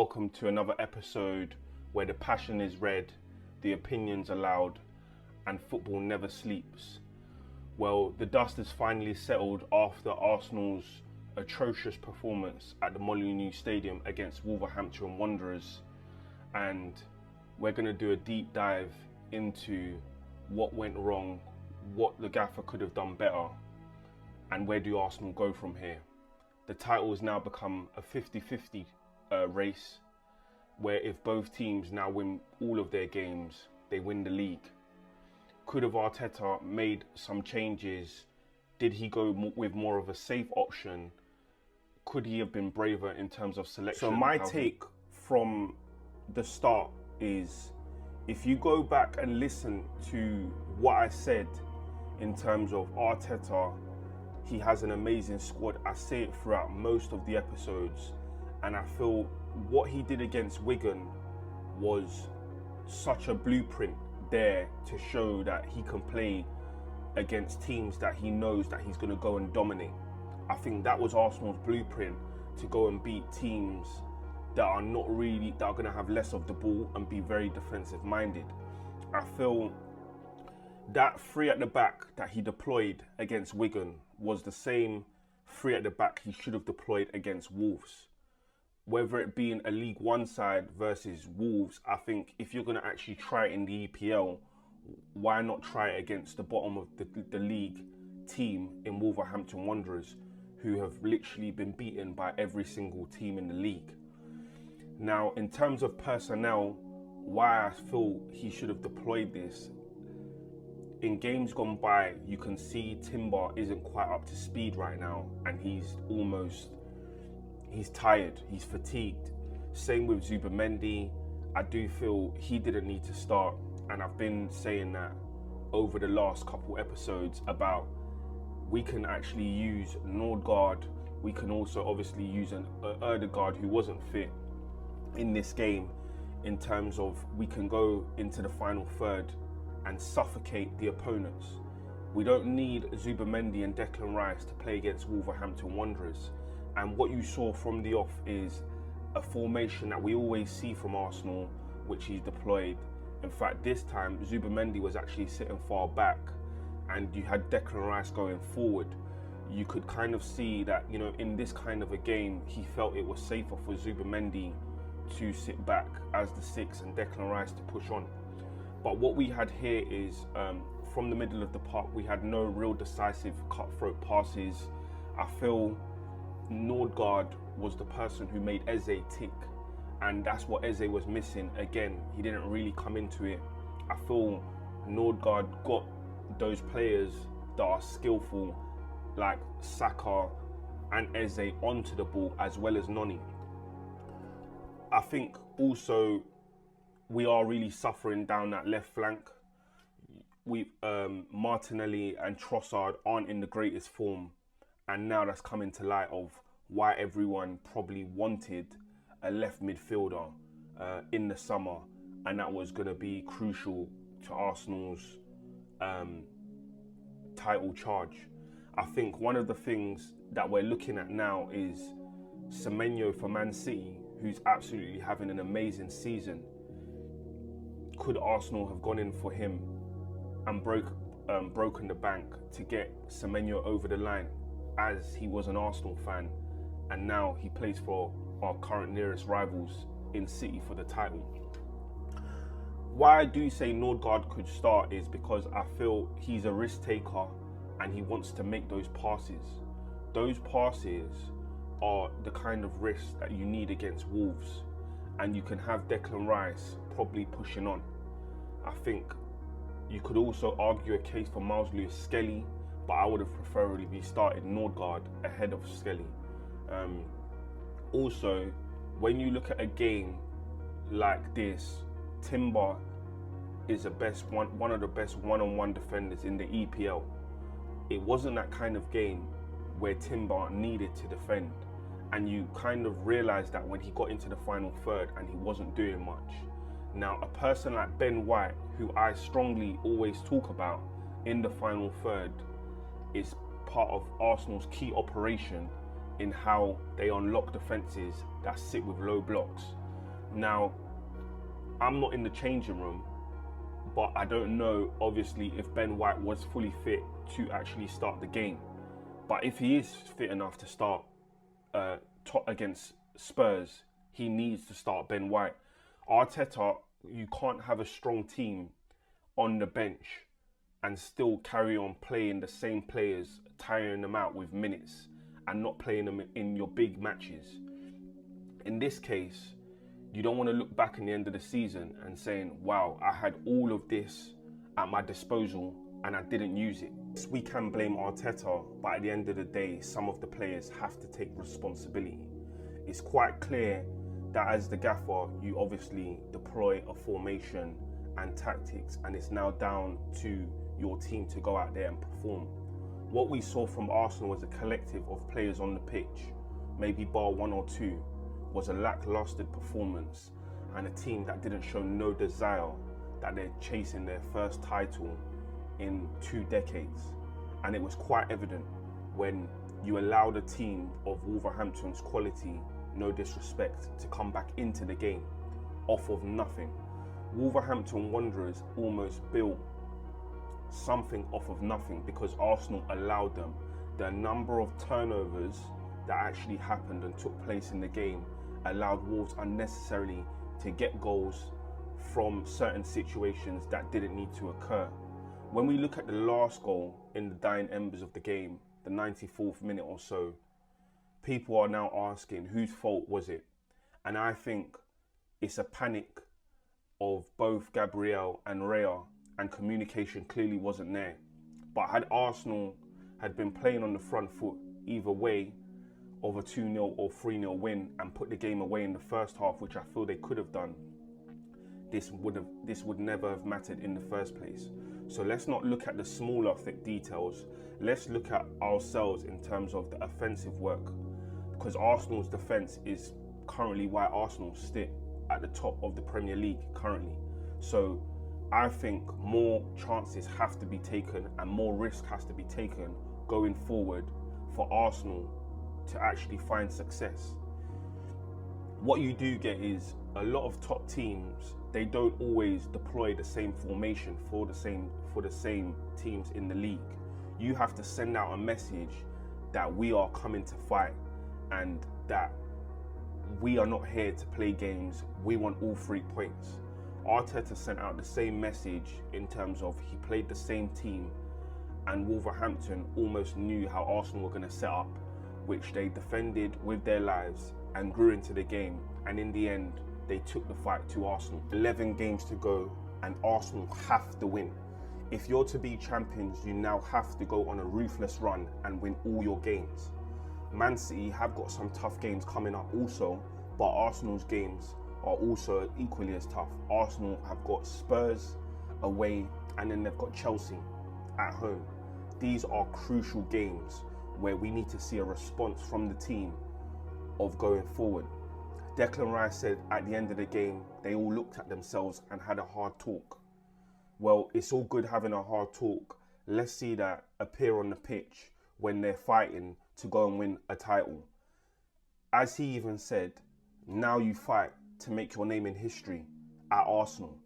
Welcome to another episode where the passion is red, the opinions are loud, and football never sleeps. Well, the dust has finally settled after Arsenal's atrocious performance at the Molineux Stadium against Wolverhampton Wanderers, and we're going to do a deep dive into what went wrong, what the gaffer could have done better, and where do Arsenal go from here. The title has now become a 50-50 race, where if both teams now win all of their games, they win the league. Could have Arteta made some changes? Did he go with more of a safe option? Could he have been braver in terms of selection? So my take from the start is, if you go back and listen to what I said in terms of Arteta, he has an amazing squad. I say it throughout most of the episodes, and I feel what he did against Wigan was such a blueprint there to show that he can play against teams that he knows that he's going to go and dominate. I think that was Arsenal's blueprint, to go and beat teams that are going to have less of the ball and be very defensive minded. I feel that three at the back that he deployed against Wigan was the same three at the back he should have deployed against Wolves. Whether it being a League One side versus Wolves, I think if you're going to actually try it in the EPL, why not try it against the bottom of the league team in Wolverhampton Wanderers, who have literally been beaten by every single team in the league. Now, in terms of personnel, why I feel he should have deployed this, in games gone by, you can see Timber isn't quite up to speed right now, and he's tired, he's fatigued. Same with Zubimendi. I do feel he didn't need to start, and I've been saying that over the last couple episodes about we can actually use Nordgaard. We can also obviously use an Erdegaard who wasn't fit in this game, in terms of we can go into the final third and suffocate the opponents. We don't need Zubimendi and Declan Rice to play against Wolverhampton Wanderers. And what you saw from the off is a formation that we always see from Arsenal, which he's deployed. In fact, this time Zubimendi was actually sitting far back, and you had Declan Rice going forward. You could kind of see that, in this kind of a game, he felt it was safer for Zubimendi to sit back as the six and Declan Rice to push on. But what we had here is, from the middle of the park, we had no real decisive cutthroat passes. I feel Nordgaard was the person who made Eze tick, and that's what Eze was missing. Again, he didn't really come into it. I feel Nordgaard got those players that are skillful, like Saka and Eze, onto the ball, as well as Noni. I think also we are really suffering down that left flank. Martinelli and Trossard aren't in the greatest form, and now that's coming to light of why everyone probably wanted a left midfielder in the summer, and that was going to be crucial to Arsenal's title charge. I think one of the things that we're looking at now is Semenyo for Man City, who's absolutely having an amazing season. Could Arsenal have gone in for him and broken the bank to get Semenyo over the line, as he was an Arsenal fan, and now he plays for our current nearest rivals in City for the title? Why I do say Nordgaard could start is because I feel he's a risk taker and he wants to make those passes. Those passes are the kind of risks that you need against Wolves, and you can have Declan Rice probably pushing on. I think you could also argue a case for Miles Lewis-Skelly, but I would have preferably started Nordgaard ahead of Skelly. Also, when you look at a game like this, Timber is one of the best one-on-one defenders in the EPL. It wasn't that kind of game where Timber needed to defend, and you kind of realised that when he got into the final third and he wasn't doing much. Now, a person like Ben White, who I strongly always talk about in the final third, is part of Arsenal's key operation in how they unlock defences that sit with low blocks. Now, I'm not in the changing room, but I don't know, obviously, if Ben White was fully fit to actually start the game. But if he is fit enough to start against Spurs, he needs to start Ben White. Arteta, you can't have a strong team on the bench and still carry on playing the same players, tiring them out with minutes and not playing them in your big matches. In this case, you don't want to look back in the end of the season and saying, wow, I had all of this at my disposal and I didn't use it. We can blame Arteta, but at the end of the day, some of the players have to take responsibility. It's quite clear that as the gaffer, you obviously deploy a formation and tactics, and it's now down to your team to go out there and perform. What we saw from Arsenal was a collective of players on the pitch, maybe bar one or two, was a lackluster performance and a team that didn't show no desire that they're chasing their first title in 2 decades. And it was quite evident when you allowed a team of Wolverhampton's quality, no disrespect, to come back into the game off of nothing. Wolverhampton Wanderers almost built something off of nothing because Arsenal allowed them. The number of turnovers that actually happened and took place in the game allowed Wolves unnecessarily to get goals from certain situations that didn't need to occur. When we look at the last goal in the dying embers of the game, the 94th minute or so, people are now asking whose fault was it? And I think it's a panic of both Gabriel and Raya, and communication clearly wasn't there. But had Arsenal had been playing on the front foot either way of a 2-0 or 3-0 win and put the game away in the first half, which I feel they could have done, this would never have mattered in the first place. So let's not look at the smaller details. Let's look at ourselves in terms of the offensive work, because Arsenal's defence is currently why Arsenal sit at the top of the Premier League currently. So I think more chances have to be taken and more risk has to be taken going forward for Arsenal to actually find success. What you do get is a lot of top teams, they don't always deploy the same formation for the same teams in the league. You have to send out a message that we are coming to fight and that we are not here to play games. We want all 3 points. Arteta sent out the same message in terms of he played the same team, and Wolverhampton almost knew how Arsenal were going to set up, which they defended with their lives and grew into the game. And in the end, they took the fight to Arsenal. 11 games to go and Arsenal have to win. If you're to be champions, you now have to go on a ruthless run and win all your games. Man City have got some tough games coming up also, but Arsenal's games are also equally as tough. Arsenal have got Spurs away and then they've got Chelsea at home. These are crucial games where we need to see a response from the team of going forward. Declan Rice said at the end of the game, they all looked at themselves and had a hard talk. Well, it's all good having a hard talk. Let's see that appear on the pitch when they're fighting to go and win a title. As he even said, now you fight to make your name in history at Arsenal.